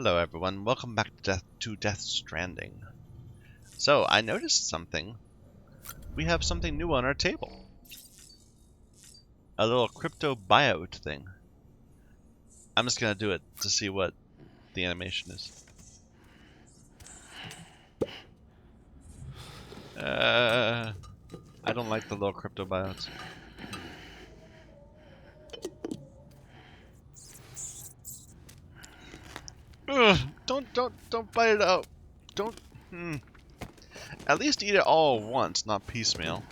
Hello everyone, welcome back to Death Stranding. So, I noticed something. We have something new on our table. A little crypto buyout thing. I'm just gonna do it to see what the animation is. I don't like the little crypto buyouts. Ugh, don't bite it out. Don't. At least eat it all at once, not piecemeal.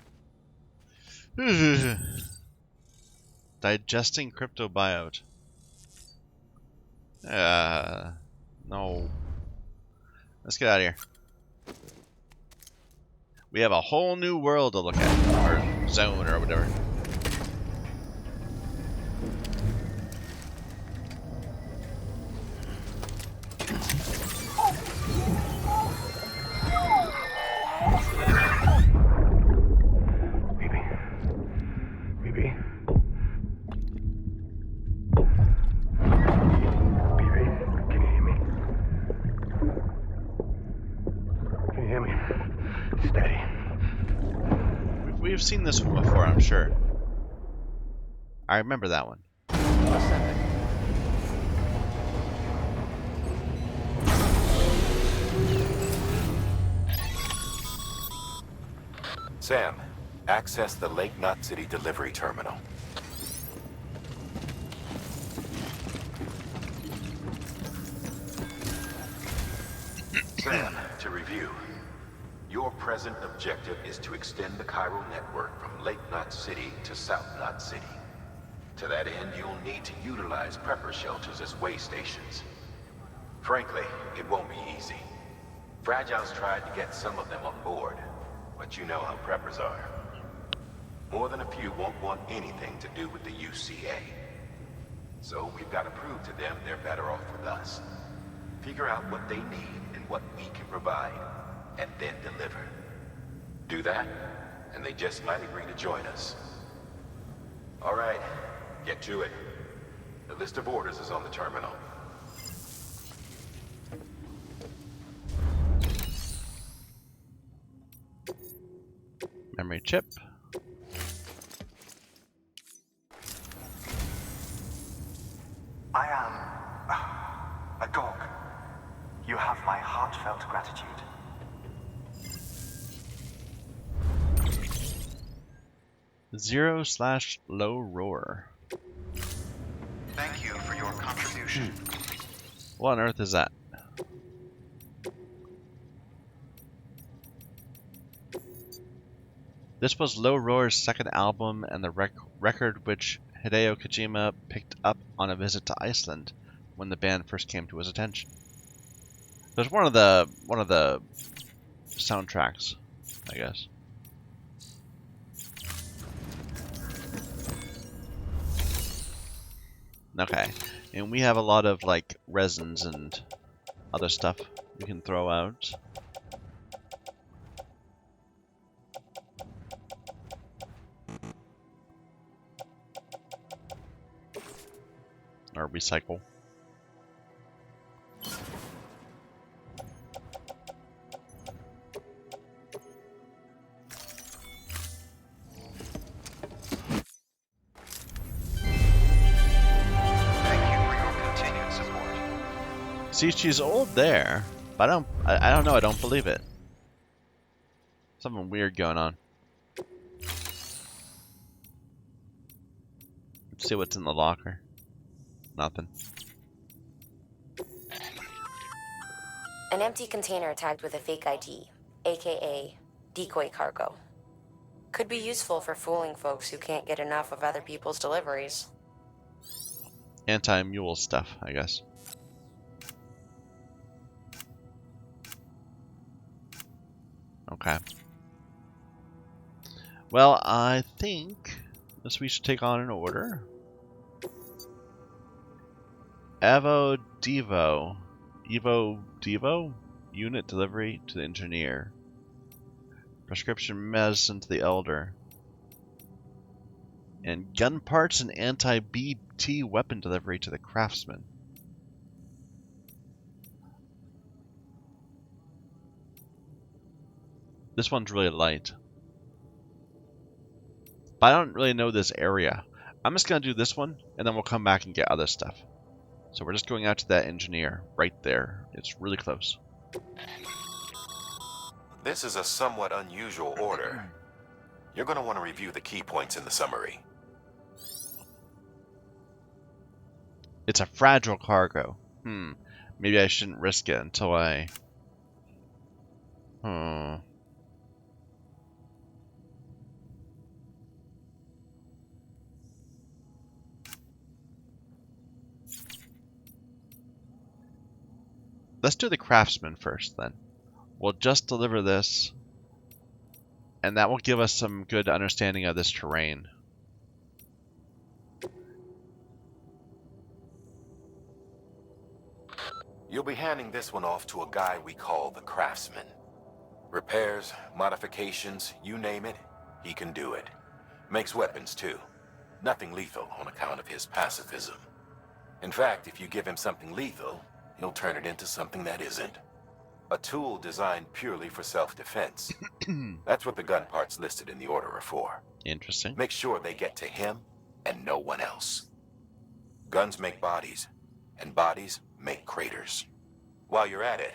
Digesting crypto buyout. No. Let's get out of here. We have a whole new world to look at, or zone, or whatever. We've seen this one before, I'm sure. I remember that one. Sam, access the Lake Knot City delivery terminal. Sam, to review. Your present objective is to extend the chiral network from Lake Knot City to South Knot City. To that end, you'll need to utilize prepper shelters as way stations. Frankly, it won't be easy. Fragile's tried to get some of them on board, but you know how preppers are. More than a few won't want anything to do with the UCA. So we've got to prove to them they're better off with us. Figure out what they need and what we can provide, and then deliver. Do that, and they just might agree to join us. All right, get to it. The list of orders is on the terminal. Memory chip. I am a dog. You have my heartfelt gratitude. Zero/low roar. Thank you for your contribution. What on earth is that? This was Low Roar's second album and the record which Hideo Kojima picked up on a visit to Iceland when the band first came to his attention. It was one of the soundtracks, I guess. Okay, and we have a lot of like resins and other stuff we can throw out. Or recycle. See, she's old there, but I don't know, I don't believe it. Something weird going on. Let's see what's in the locker. Nothing. An empty container tagged with a fake ID, aka decoy cargo. Could be useful for fooling folks who can't get enough of other people's deliveries. Anti-mule stuff, I guess. Okay. Well, I think we should take on an order. Evo Devo unit delivery to the engineer. Prescription medicine to the elder. And gun parts and anti-BT weapon delivery to the craftsman. This one's really light. But I don't really know this area. I'm just going to do this one, and then we'll come back and get other stuff. So we're just going out to that engineer right there. It's really close. This is a somewhat unusual order. You're going to want to review the key points in the summary. It's a fragile cargo. Maybe I shouldn't risk it until I... Let's do the Craftsman first, then. We'll just deliver this, and that will give us some good understanding of this terrain. You'll be handing this one off to a guy we call the Craftsman. Repairs, modifications, you name it, he can do it. Makes weapons, too. Nothing lethal on account of his pacifism. In fact, if you give him something lethal, he'll turn it into something that isn't. A tool designed purely for self-defense. That's what the gun parts listed in the order are for. Interesting. Make sure they get to him and no one else. Guns make bodies, and bodies make craters. While you're at it,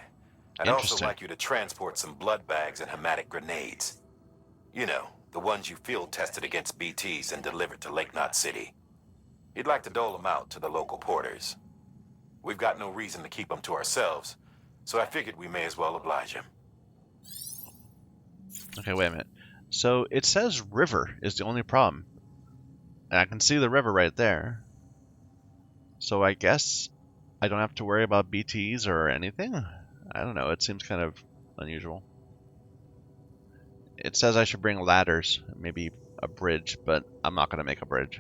I'd also like you to transport some blood bags and hematic grenades. You know, the ones you field tested against BTs and delivered to Lake Knot City. You'd like to dole them out to the local porters. We've got no reason to keep them to ourselves, so I figured we may as well oblige him. Okay, wait a minute. So it says river is the only problem. And I can see the river right there. So I guess I don't have to worry about BTs or anything? I don't know, it seems kind of unusual. It says I should bring ladders, maybe a bridge, but I'm not going to make a bridge.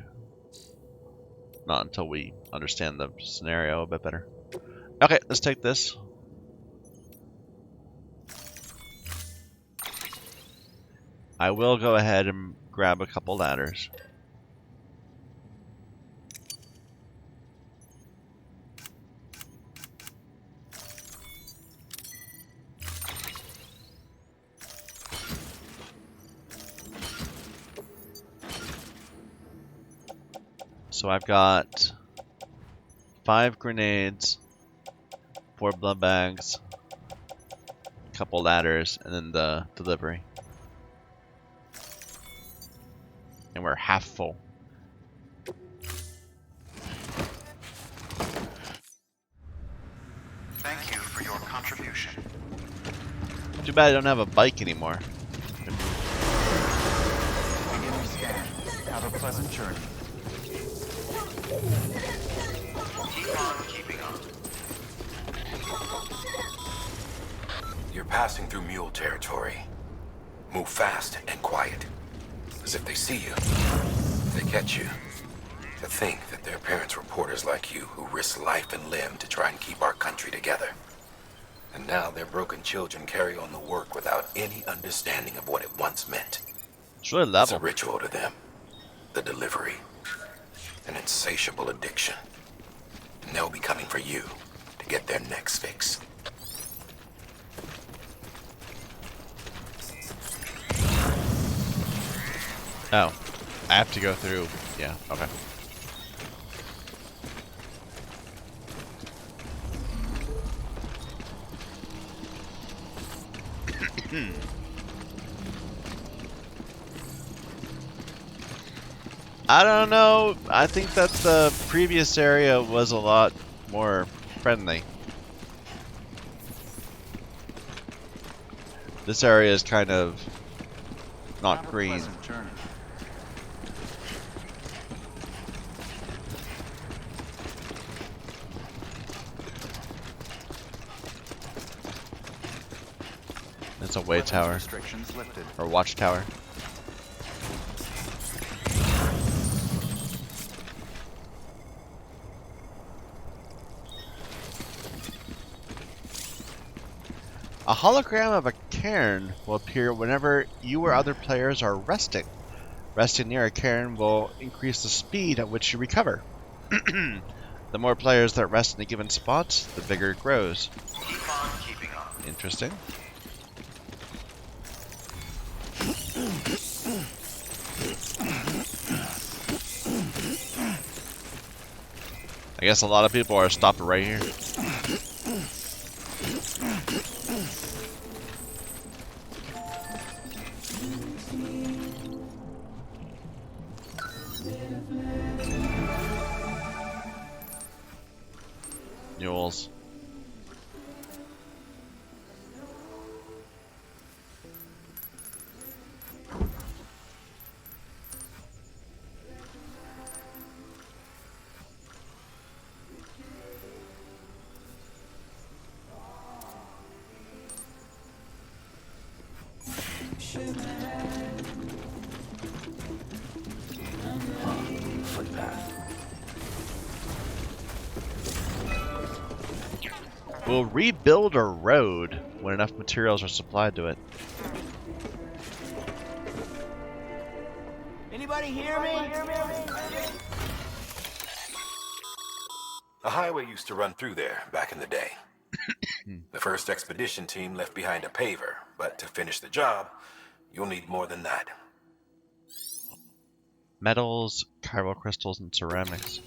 Not until we understand the scenario a bit better. Okay, let's take this. I will go ahead and grab a couple ladders. So I've got 5 grenades, 4 blood bags, a couple ladders, and then the delivery. And we're half full. Thank you for your contribution. Too bad I don't have a bike anymore. Beginning scan. Have a pleasant journey. Keep on keeping on. You're passing through mule territory. Move fast and quiet. As if they see you, they catch you. To think that their parents were porters like you who risked life and limb to try and keep our country together. And now their broken children carry on the work without any understanding of what it once meant. It's really It's a level. ritual to them. The delivery. An insatiable addiction. And they'll be coming for you to get their next fix. Oh, I have to go through. Yeah, okay. I don't know. I think that the previous area was a lot more friendly. This area is kind of not Have a green. pleasant journey. It's a way Weapons tower restrictions lifted. or watchtower. A hologram of a cairn will appear whenever you or other players are resting. Resting near a cairn will increase the speed at which you recover. The more players that rest in a given spot, the bigger it grows. Keep on keeping on. Interesting. I guess a lot of people are stopped right here. Mules. We'll rebuild a road when enough materials are supplied to it. Anybody hear me? A highway used to run through there back in the day. The first expedition team left behind a paver, but to finish the job, you'll need more than that. Metals, chiral crystals, and ceramics.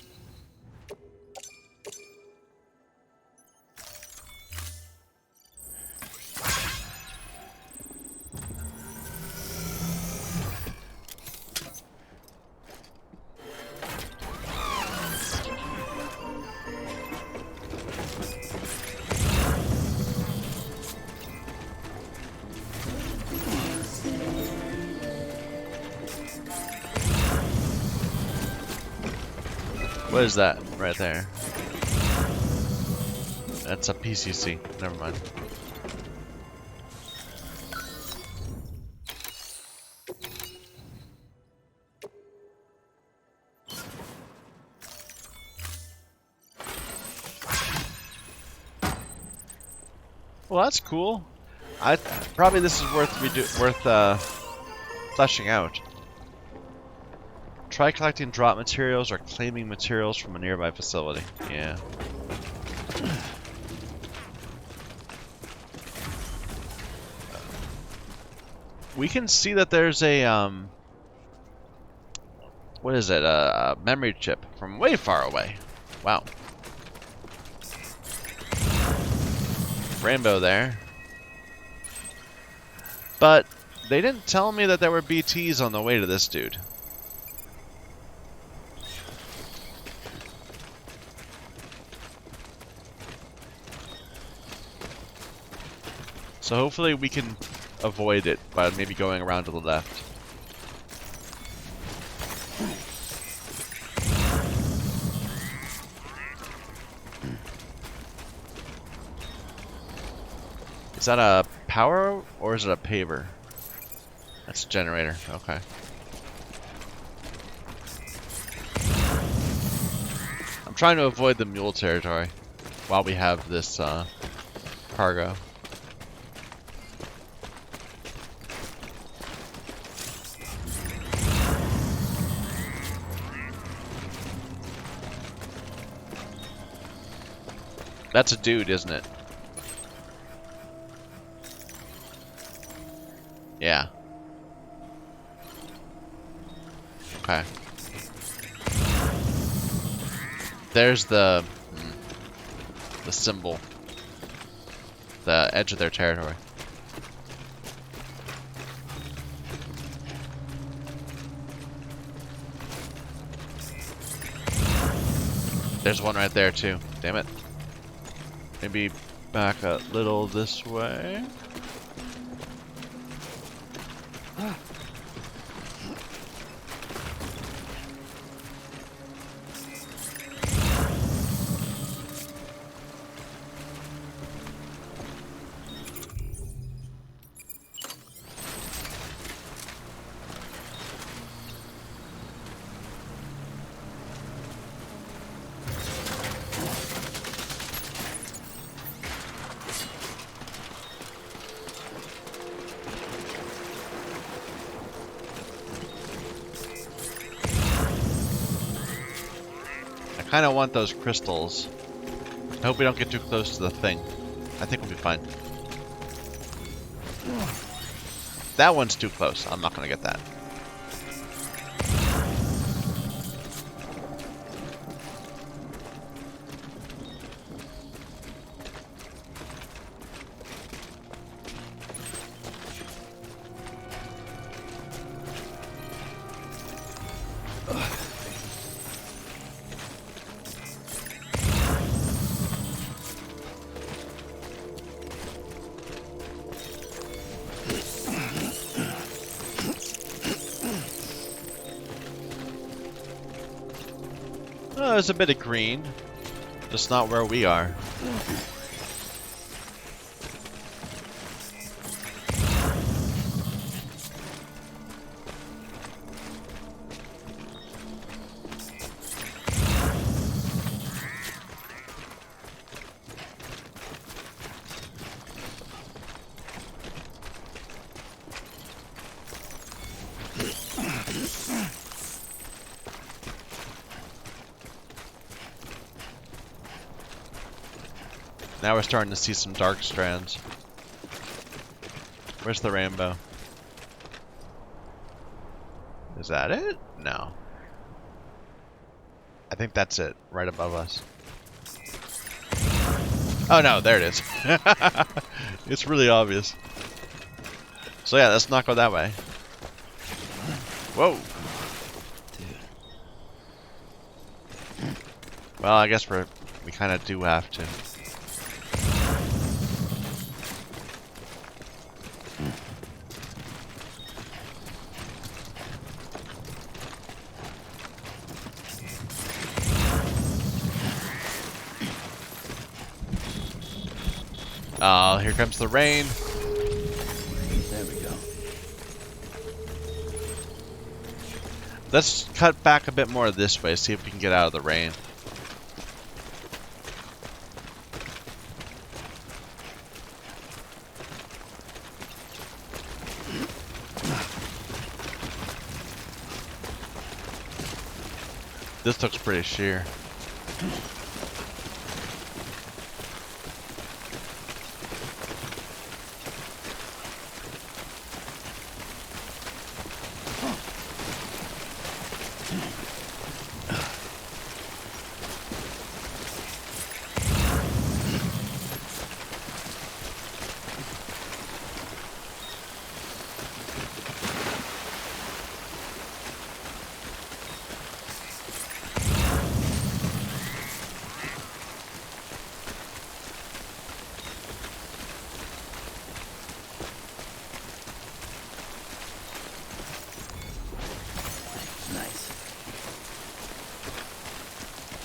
What is that right there? That's a PCC. Never mind. Well, that's cool. Probably this is worth fleshing out. Try collecting drop materials or claiming materials from a nearby facility. Yeah. We can see that there's a what is it? A memory chip from way far away. Wow. Rainbow there. But they didn't tell me that there were BTs on the way to this dude. So hopefully we can avoid it by maybe going around to the left. Is that a power or is it a paver? That's a generator. Okay. I'm trying to avoid the mule territory while we have this cargo. That's a dude, isn't it? Yeah. Okay. There's the symbol. The edge of their territory. There's one right there too. Damn it. Maybe back a little this way. I kind of want those crystals. I hope we don't get too close to the thing. I think we'll be fine. That one's too close. I'm not gonna get that. Oh, there's a bit of green. Just not where we are. Now we're starting to see some dark strands. Where's the rainbow? Is that it? No. I think that's it, right above us. Oh no, there it is. It's really obvious. So yeah, let's not go that way. Whoa. Well, I guess we kind of do have to. Oh, here comes the rain. There we go. Let's cut back a bit more this way, see if we can get out of the rain. This looks pretty sheer.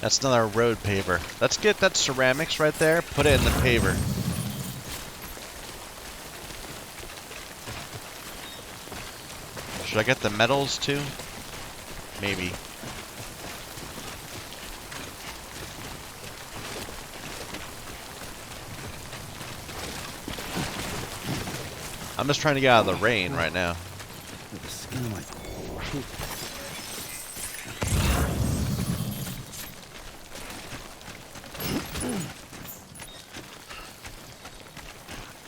That's another road paver. Let's get that ceramics right there, put it in the paver. Should I get the metals too? Maybe. I'm just trying to get out of the rain right now. The skin of my poop.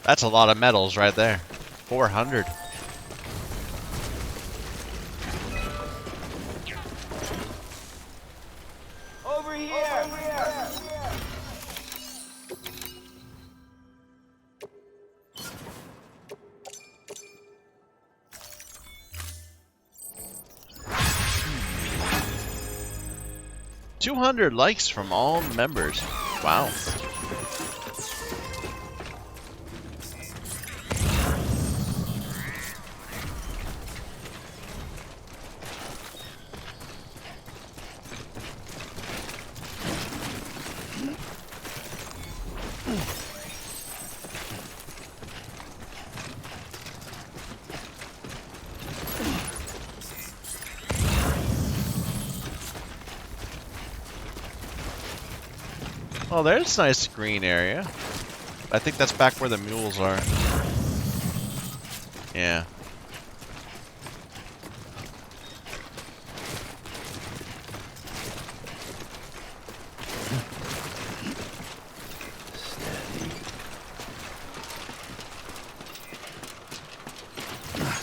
That's a lot of metals right there. 400. Over here! Over here! 200 likes from all members. Wow. Oh, there's a nice green area. I think that's back where the mules are. Yeah. Steady.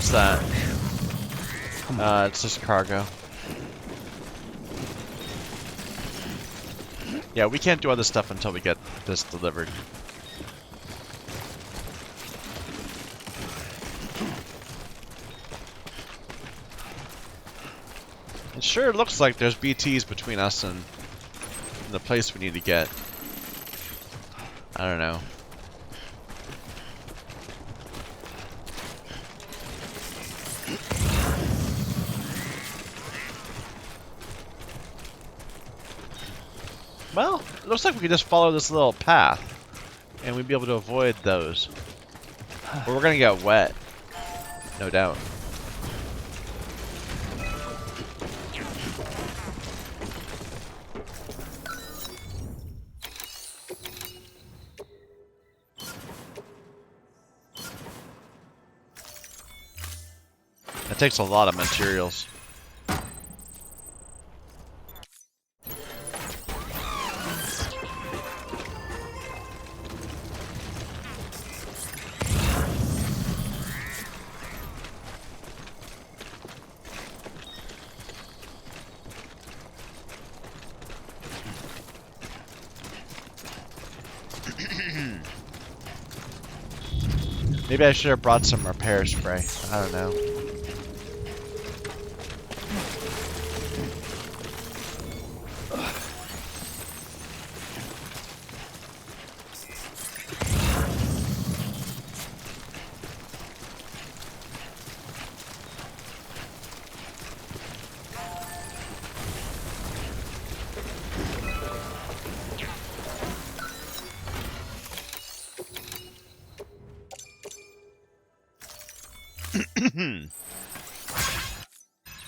What's that? It's just cargo. Yeah, we can't do other stuff until we get this delivered. It sure looks like there's BTs between us and the place we need to get. I don't know. Well, it looks like we can just follow this little path and we'd be able to avoid those. But we're gonna get wet, no doubt. It takes a lot of materials. Maybe I should have brought some repair spray. I don't know.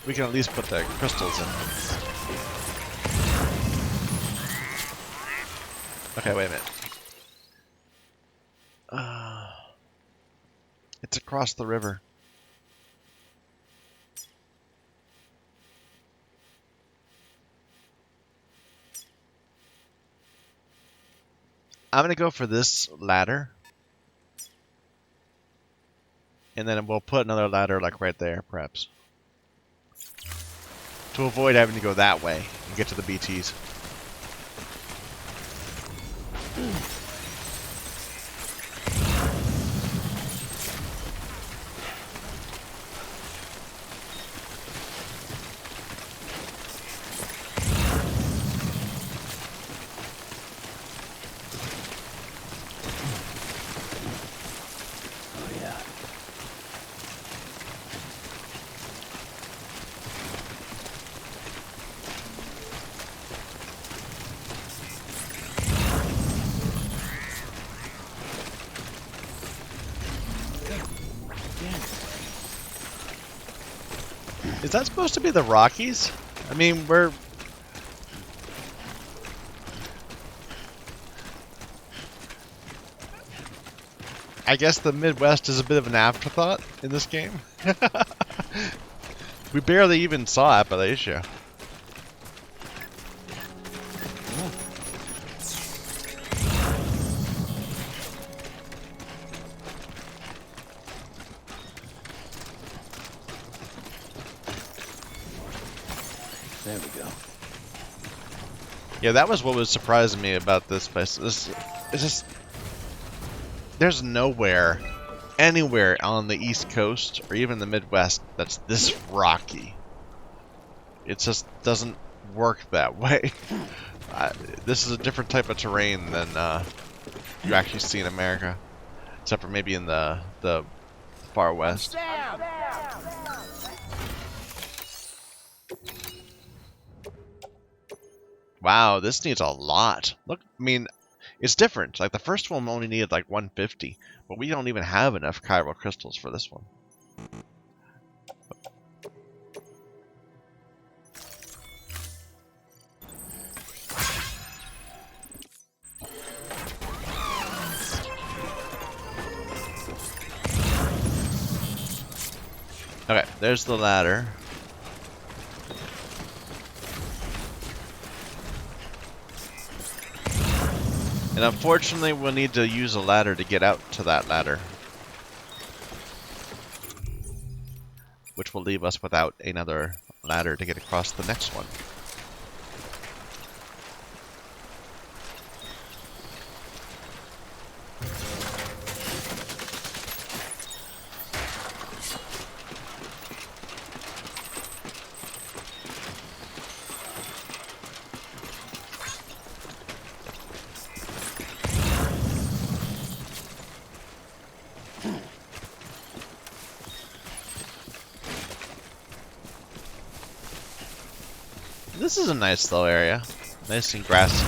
We can at least put the crystals in. Okay, wait a minute. It's across the river. I'm gonna go for this ladder. And then we'll put another ladder like right there, perhaps. To avoid having to go that way and get to the BTs. Is that supposed to be the Rockies? I mean, we're... I guess the Midwest is a bit of an afterthought in this game. We barely even saw Appalachia. There we go. Yeah, that was what was surprising me about this place. It's just... There's nowhere, anywhere on the East Coast, or even the Midwest, that's this rocky. It just doesn't work that way. This is a different type of terrain than you actually see in America. Except for maybe in the far west. Wow, this needs a lot. Look, I mean, it's different. Like the first one only needed like 150, but we don't even have enough chiral crystals for this one. Okay, there's the ladder. And unfortunately, we'll need to use a ladder to get out to that ladder. which will leave us without another ladder to get across the next one. This is a nice little area. Nice and grassy.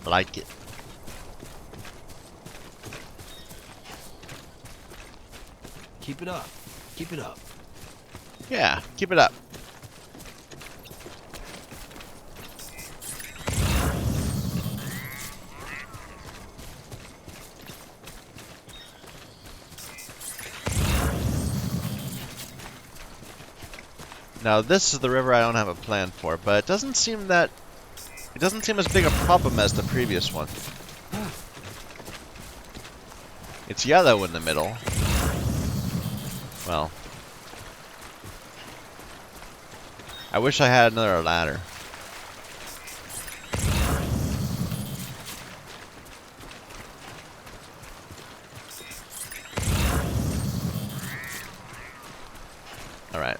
I like it. Keep it up. Keep it up. Yeah, keep it up. Now this is the river I don't have a plan for, but it doesn't seem as big a problem as the previous one. It's yellow in the middle. Well, I wish I had another ladder. All right.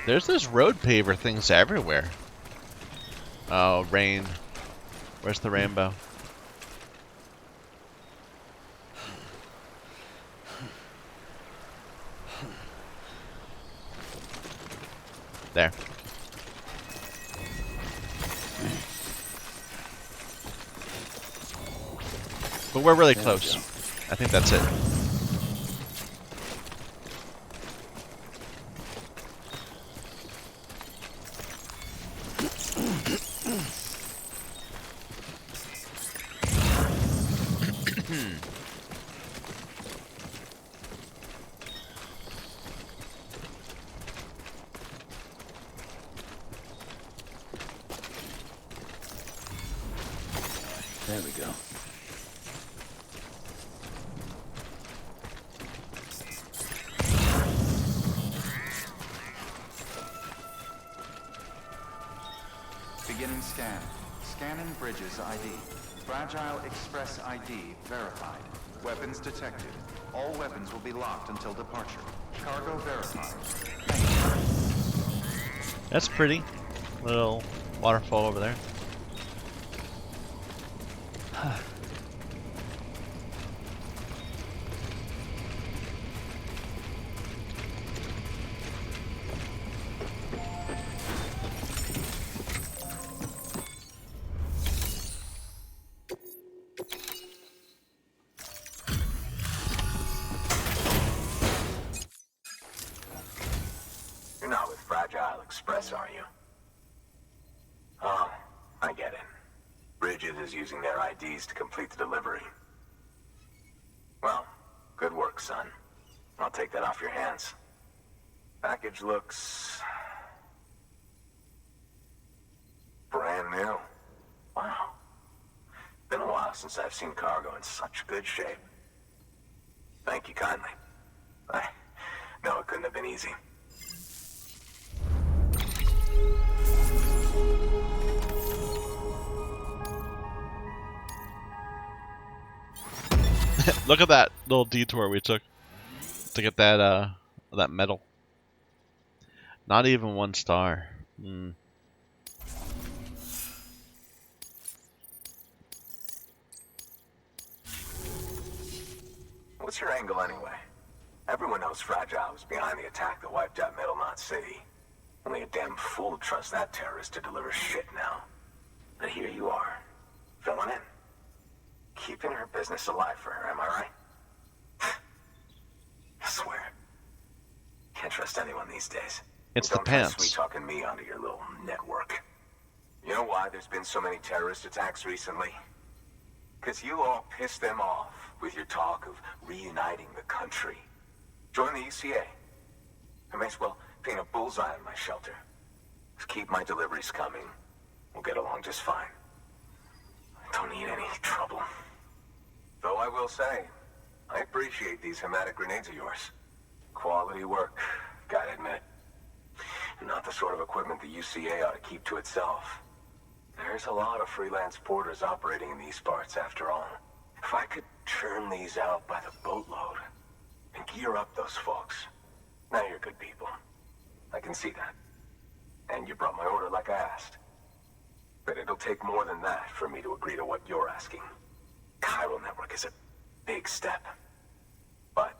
There's this road paver things everywhere. Oh, rain. Where's the rainbow? There. But we're really close. I think that's it. There we go. Beginning scan. Scanning bridges ID. Fragile Express ID verified. Weapons detected. All weapons will be locked until departure. Cargo verified. That's pretty. Little waterfall over there. You're not with Fragile Express, are you? Oh, I get it. Bridget is using their IDs to complete the delivery. Well, good work, son. I'll take that off your hands. Package looks... brand new. Wow. Been a while since I've seen cargo in such good shape. Thank you kindly. I know it couldn't have been easy. Look at that little detour we took to get that that medal. Not even 1 star. What's your angle anyway? Everyone knows Fragile was behind the attack that wiped out Middle Knot City. Only a damn fool would trust that terrorist to deliver shit now. But here you are, filling in. Keeping her business alive for her, am I right? I swear. Can't trust anyone these days. It's the Don't try pants. sweet-talking me onto your little network. You know why there's been so many terrorist attacks recently? Because you all pissed them off with your talk of reuniting the country. Join the UCA. I may as well paint a bullseye on my shelter. Just keep my deliveries coming. We'll get along just fine. I don't need any trouble. Though I will say, I appreciate these hematic grenades of yours. Quality work, gotta admit. Not the sort of equipment the UCA ought to keep to itself. There's a lot of freelance porters operating in these parts, after all. If I could churn these out by the boatload and gear up those folks. Now you're good people. I can see that. And you brought my order like I asked. But it'll take more than that for me to agree to what you're asking. Chiral Network is a big step. But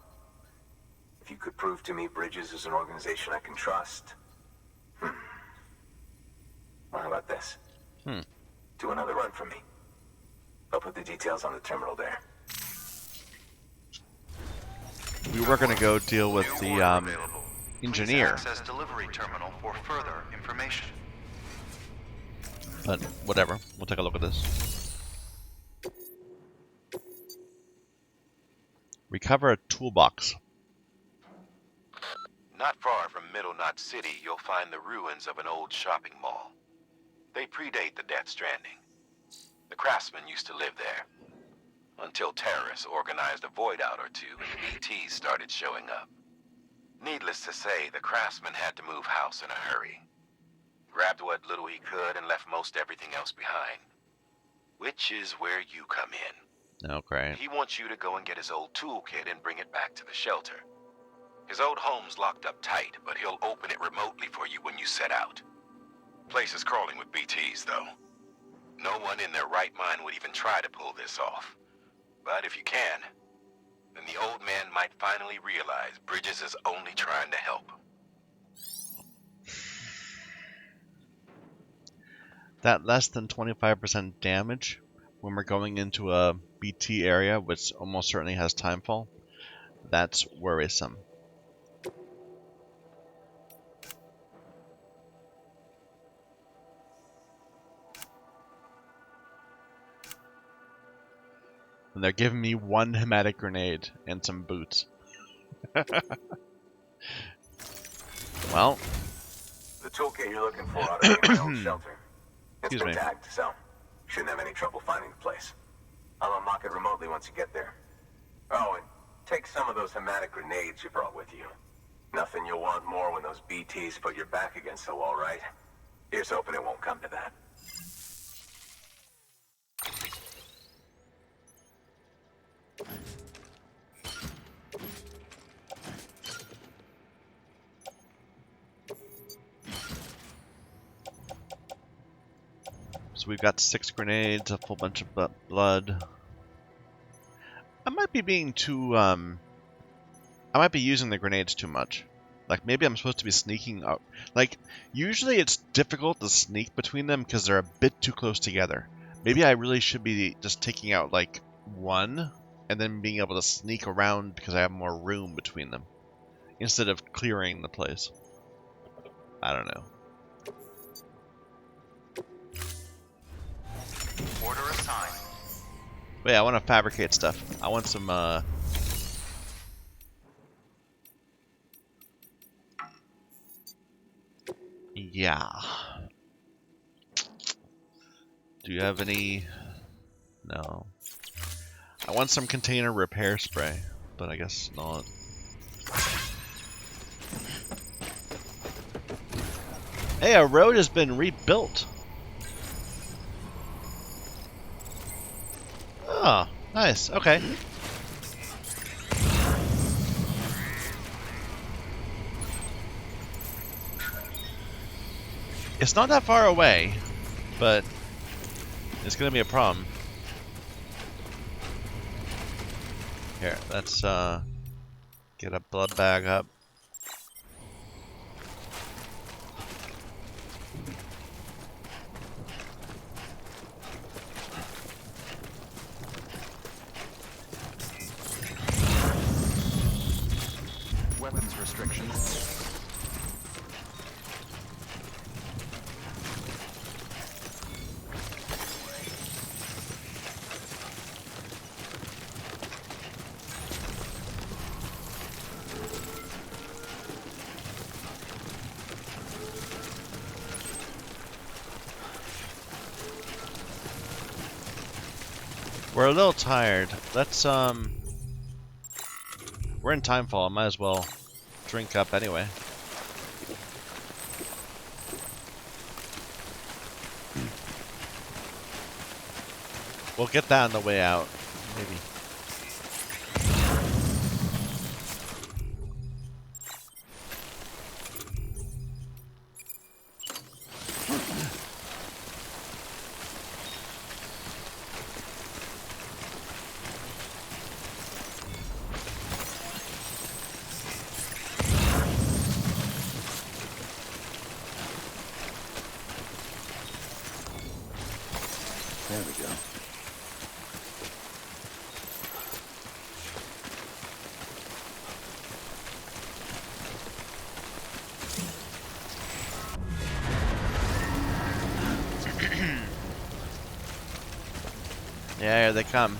if you could prove to me Bridges is an organization I can trust... Well, how about this? Do another run for me. I'll put the details on the terminal there. We were gonna go deal with the engineer, Please access delivery terminal for further information. but whatever. We'll take a look at this. Recover a toolbox. Not far from Middle Knot City, you'll find the ruins of an old shopping mall. They predate the Death Stranding. The Craftsman used to live there. Until terrorists organized a void out or two and ETs started showing up. Needless to say, the Craftsman had to move house in a hurry. Grabbed what little he could and left most everything else behind. Which is where you come in. Oh, great. He wants you to go and get his old toolkit and bring it back to the shelter. His old home's locked up tight, but he'll open it remotely for you when you set out. Place is crawling with BTs, though. No one in their right mind would even try to pull this off. But if you can, then the old man might finally realize Bridges is only trying to help. That less than 25% damage when we're going into a BT area, which almost certainly has timefall, that's worrisome. And they're giving me one hematic grenade and some boots. Well, The toolkit you're looking for ought to be in my old shelter. It's Excuse been me. tagged, so shouldn't have any trouble finding the place. I'll unlock it remotely once you get there. Oh, and take some of those hematic grenades you brought with you. Nothing you'll want more when those BTs put your back against the wall, right? Here's hoping it won't come to that. so we've got 6 grenades, a full bunch of blood. I might be being too, I might be using the grenades too much. Like, maybe I'm supposed to be sneaking up. Like, usually it's difficult to sneak between them because they're a bit too close together. Maybe I really should be just taking out, like, one, and then being able to sneak around because I have more room between them, instead of clearing the place. I don't know. Order assigned. Wait, I want to fabricate stuff. I want some, yeah. Do you have any? No. I want some container repair spray, but I guess not. Hey, a road has been rebuilt. Oh, nice. Okay. It's not that far away, but it's gonna be a problem. Here, let's get a blood bag up. Weapons restrictions. We're a little tired. Let's we're in timefall. Might as well drink up anyway. We'll get that on the way out, maybe. There we go. Yeah, here they come.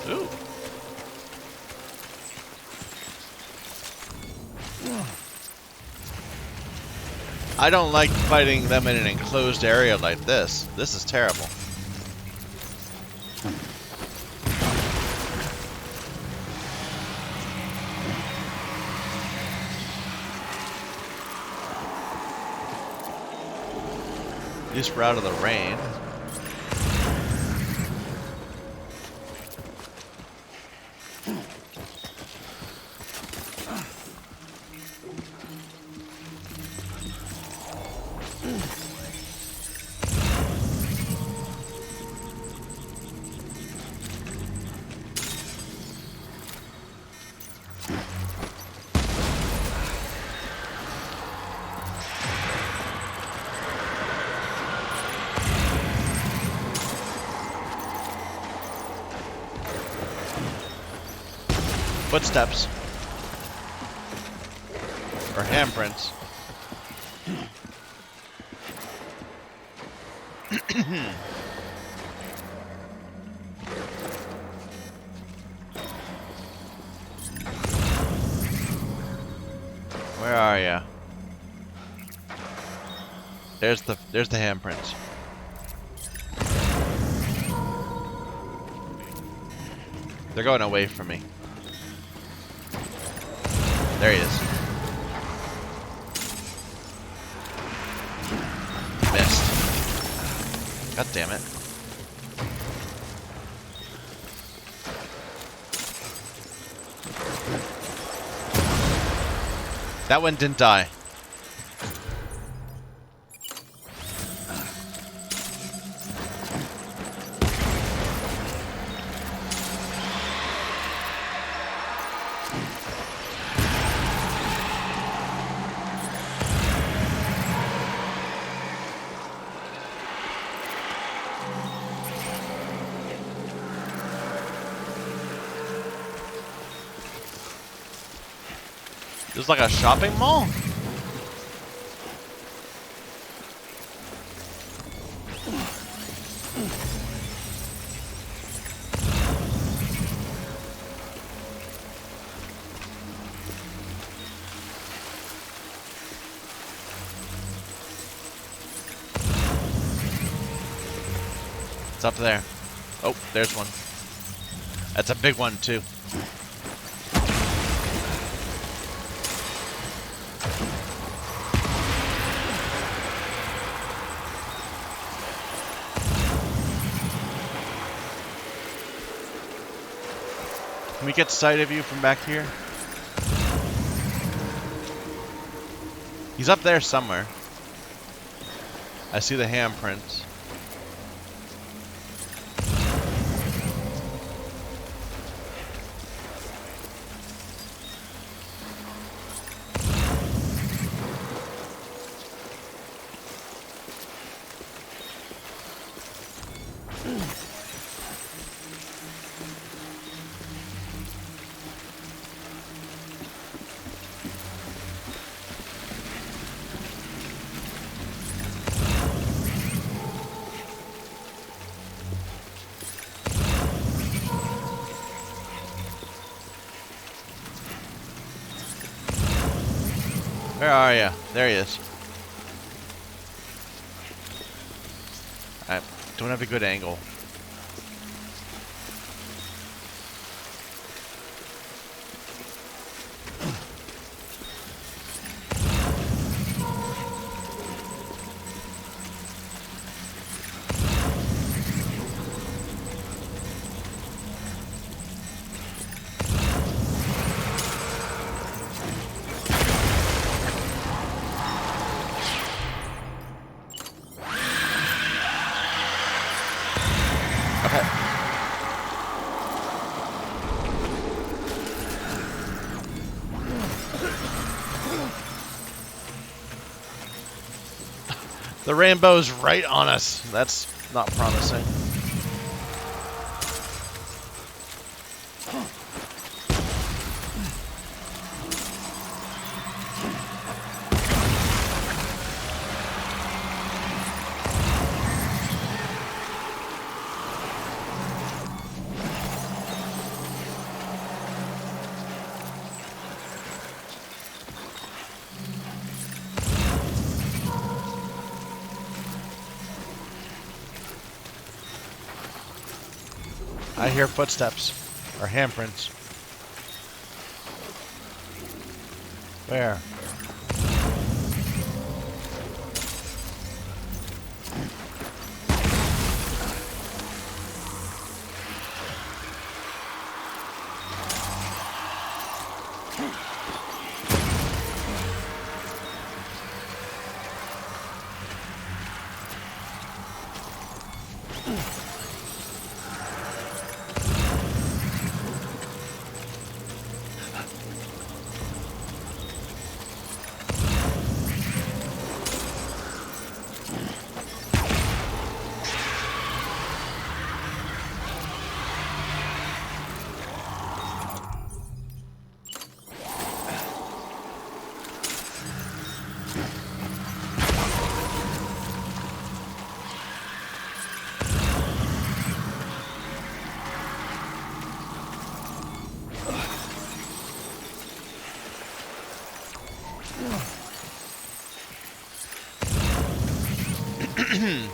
Ooh. I don't like fighting them in an enclosed area like this. This is terrible. At least we're out of the rain. Footsteps. Or handprints. Where are ya? There's the handprints. They're going away from me. There he is. Missed. God damn it. That one didn't die. There's like a shopping mall? It's up there. Oh, there's one. That's a big one too. Can we get sight of you from back here? He's up there somewhere. I see the handprints. Where are you? There he is. I don't have a good angle. Okay. The rainbow's right on us. That's not promising. I hear footsteps, or handprints. Where?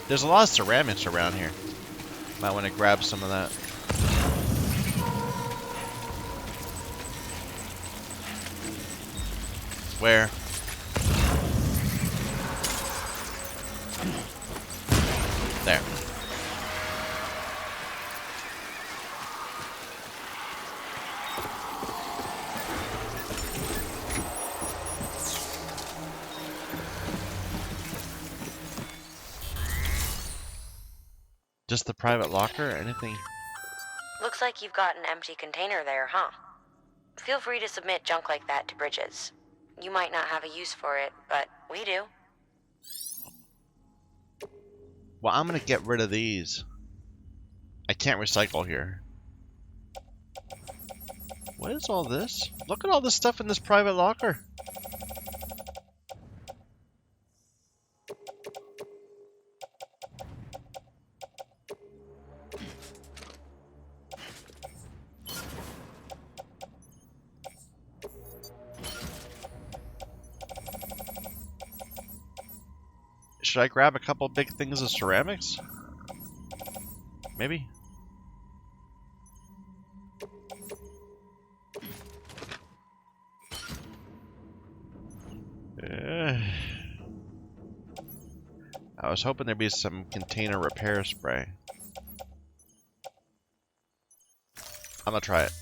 There's a lot of ceramics around here. Might want to grab some of that. Where? There. Just the private locker? Anything? Looks like you've got an empty container there, huh? Feel free to submit junk like that to Bridges. You might not have a use for it, but we do. Well, I'm gonna get rid of these. I can't recycle here. What is all this? Look at all this stuff in this private locker. Should I grab a couple big things of ceramics? Maybe. I was hoping there'd be some container repair spray. I'm gonna try it.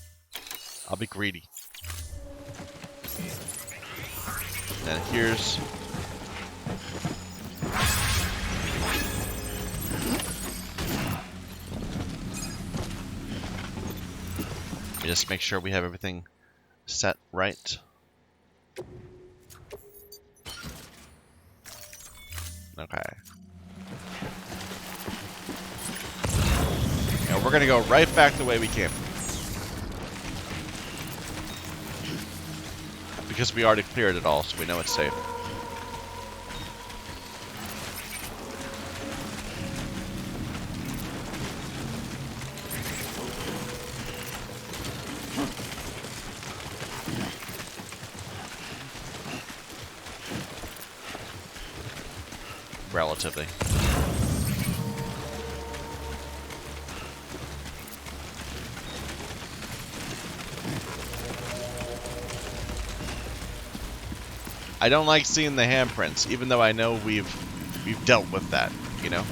I'll be greedy. And here's... just make sure we have everything set right. Okay. we're gonna go right back the way we came. Because we already cleared it all, so we know it's safe. Relatively. I don't like seeing the handprints, even though I know we've dealt with that, you know?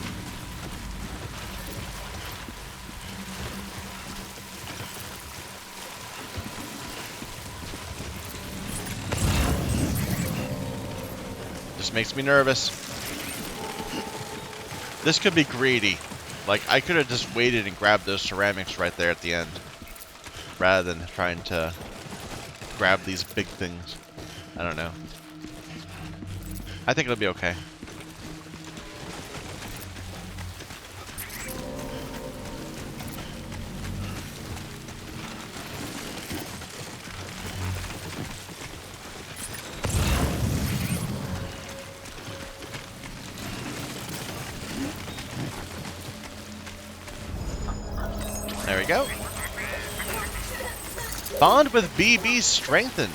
Just makes me nervous. This could be greedy. Like, I could have just waited and grabbed those ceramics right there at the end, rather than trying to grab these big things. I don't know. I think it'll be okay. There we go. Bond with BB strengthened.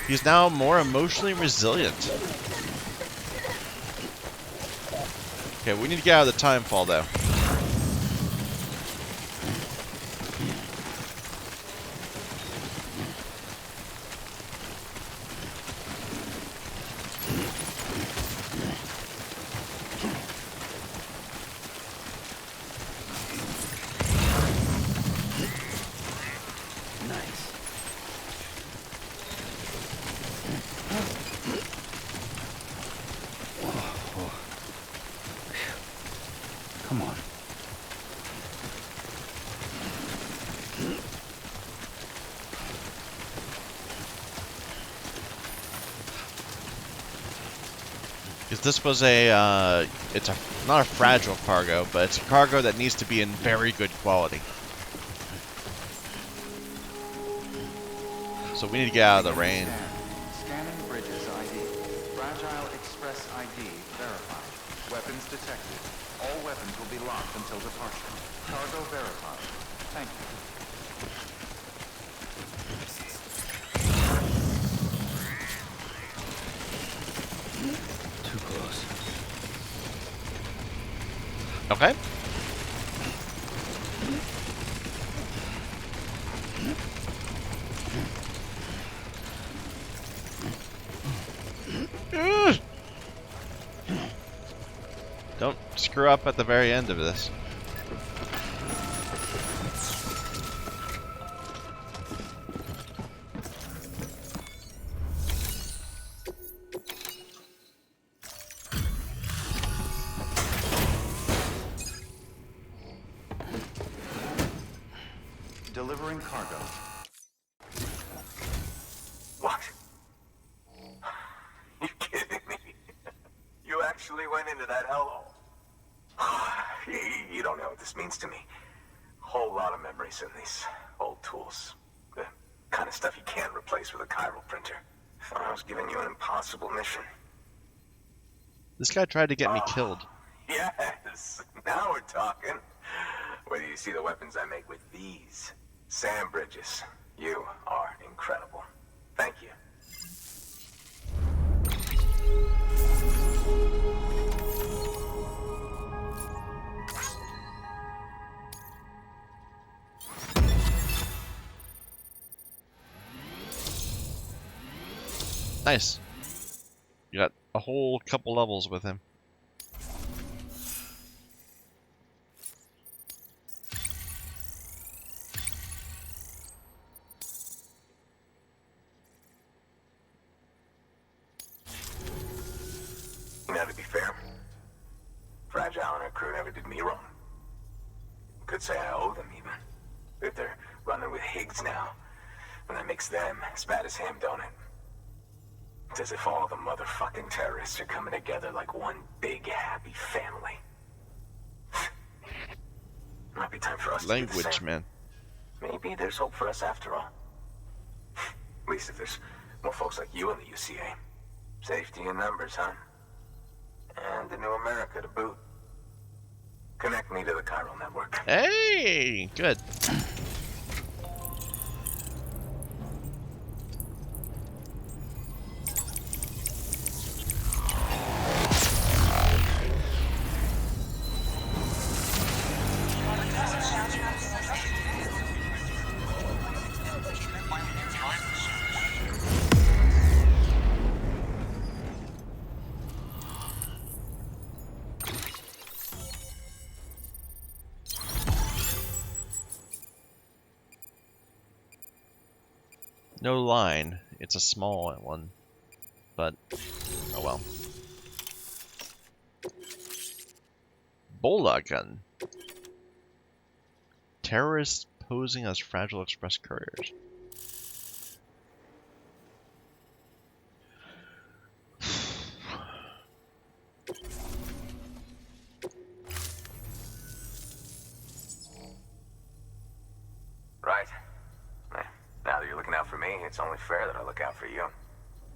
He's now more emotionally resilient. Okay, we need to get out of the time fall though. Come on. Because this was a, it's not a fragile cargo, but it's a cargo that needs to be in very good quality. So we need to get out of the rain. Scanning bridges ID. Fragile Express ID verified. Weapons detected. All weapons will be locked until departure. Cargo verified. Thank you. Too close. Okay. Ugh. Don't screw up at the very end of this. Delivering cargo. What? You kidding me? You actually went into that hellhole? You don't know what this means to me. Whole lot of memories in these old tools. The kind of stuff you can't replace with a chiral printer. I was giving you an impossible mission. This guy tried to get me killed. Yes, now we're talking. Whether you see the weapons I make with these sand bridges, you are incredible. Thank you. Nice. You got a whole couple levels with him. Now, to be fair, Fragile and her crew never did me wrong. Could say I owe them, even. If they're running with Higgs now, and that makes them as bad as him, don't it? It's as if all the motherfucking terrorists are coming together like one big, happy family. Might be time for us to do the language, same. man. Maybe there's hope for us after all. At least if there's more folks like you in the UCA. Safety in numbers, huh? And a new America to boot. Connect me to the chiral network. Hey, good. No line. It's a small one, but oh well. Bola gun. Terrorists posing as fragile express couriers. Right. Now that you're looking out for me, it's only fair that I look out for you.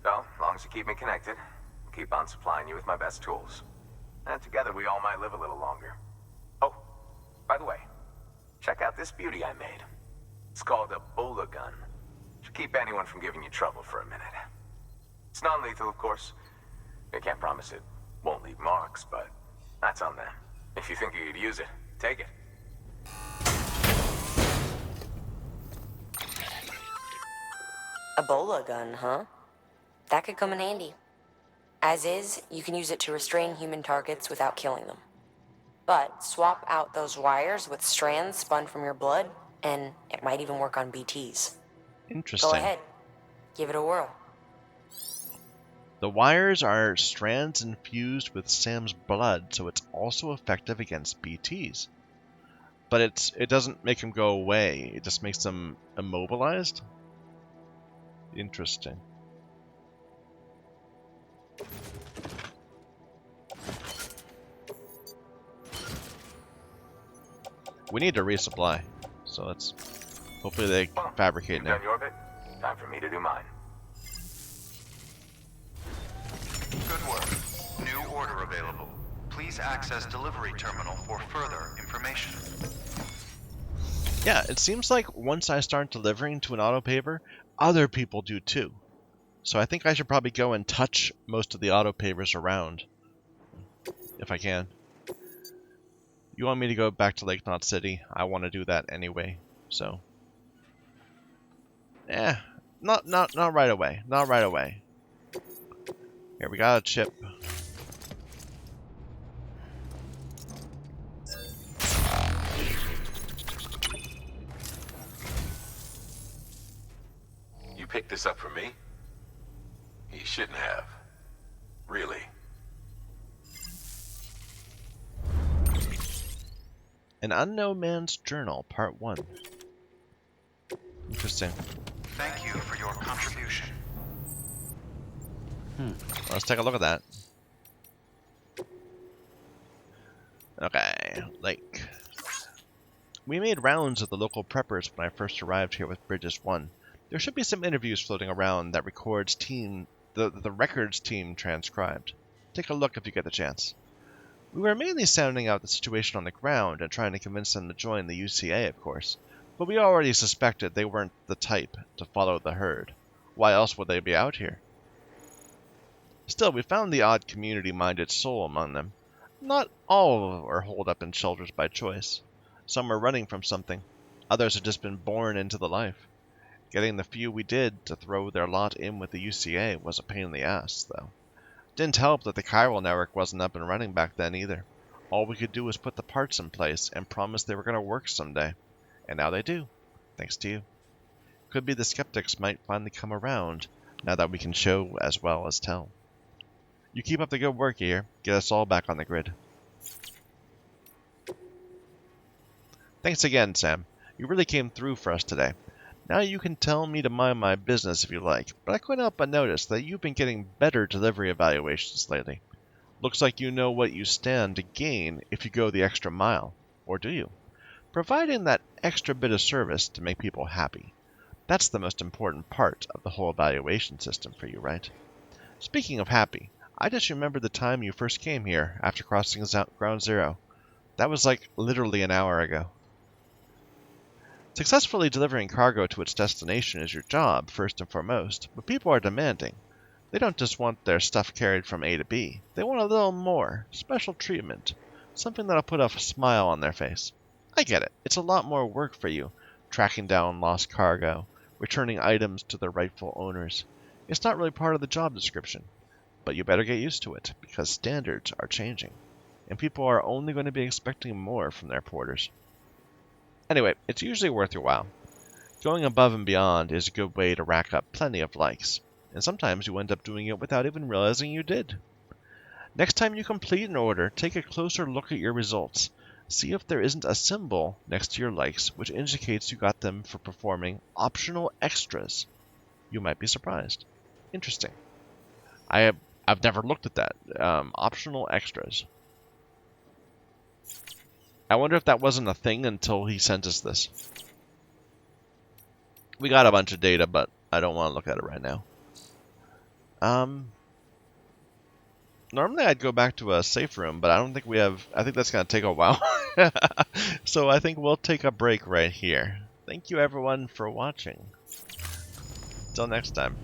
So, as long as you keep me connected, I'll keep on supplying you with my best tools. And together we all might live a little longer. Oh, by the way, check out this beauty I made. It's called a Bola gun. Should keep anyone from giving you trouble for a minute. It's non-lethal, of course. I can't promise it won't leave marks, but that's on them. If you think you could use it, take it. A bola gun, huh? That could come in handy. As is, you can use it to restrain human targets without killing them. But swap out those wires with strands spun from your blood, and it might even work on BTs. Interesting. Go ahead. Give it a whirl. The wires are strands infused with Sam's blood, so it's also effective against BTs. But it doesn't make them go away, it just makes them immobilized? Interesting. We need to resupply, so let's hopefully they fabricate You've now. done your bit. Time for me to do mine. Good work. New order available. Please access delivery terminal for further information. Yeah, it seems like once I start delivering to an autopaver, other people do too. So I think I should probably go and touch most of the autopavers around, if I can. You want me to go back to Lake Knot City? I want to do that anyway, so. Not right away. Not right away. Here, we got a chip. You picked this up for me? You shouldn't have. Really. An Unknown Man's Journal, Part 1. Interesting. Thank you for your contribution. Let's take a look at that. Okay, like... We made rounds of the local preppers when I first arrived here with Bridges 1. There should be some interviews floating around that records the records team transcribed. Take a look if you get the chance. We were mainly sounding out the situation on the ground and trying to convince them to join the UCA, of course, but we already suspected they weren't the type to follow the herd. Why else would they be out here? Still, we found the odd community-minded soul among them. Not all are holed up in shelters by choice. Some are running from something. Others have just been born into the life. Getting the few we did to throw their lot in with the UCA was a pain in the ass, though. Didn't help that the chiral network wasn't up and running back then either. All we could do was put the parts in place and promise they were going to work someday. And now they do, thanks to you. Could be the skeptics might finally come around, now that we can show as well as tell. You keep up the good work here, get us all back on the grid. Thanks again, Sam. You really came through for us today. Now you can tell me to mind my business if you like, but I couldn't help but notice that you've been getting better delivery evaluations lately. Looks like you know what you stand to gain if you go the extra mile. Or do you? providing that extra bit of service to make people happy. That's the most important part of the whole evaluation system for you, right? Speaking of happy, I just remembered the time you first came here after crossing Ground Zero. That was like literally an hour ago. Successfully delivering cargo to its destination is your job, first and foremost, but people are demanding. They don't just want their stuff carried from A to B. They want a little more, special treatment, something that'll put a smile on their face. I get it. It's a lot more work for you, tracking down lost cargo, returning items to their rightful owners. It's not really part of the job description, but you better get used to it, because standards are changing, and people are only going to be expecting more from their porters. Anyway, it's usually worth your while. Going above and beyond is a good way to rack up plenty of likes, and sometimes you end up doing it without even realizing you did. Next time you complete an order, take a closer look at your results. See if there isn't a symbol next to your likes which indicates you got them for performing optional extras. You might be surprised. Interesting. I've never looked at that. Optional extras. I wonder if that wasn't a thing until he sent us this. We got a bunch of data, but I don't want to look at it right now. Normally I'd go back to a safe room, but I don't think we have... I think that's going to take a while. So I think we'll take a break right here. Thank you everyone for watching. Till next time.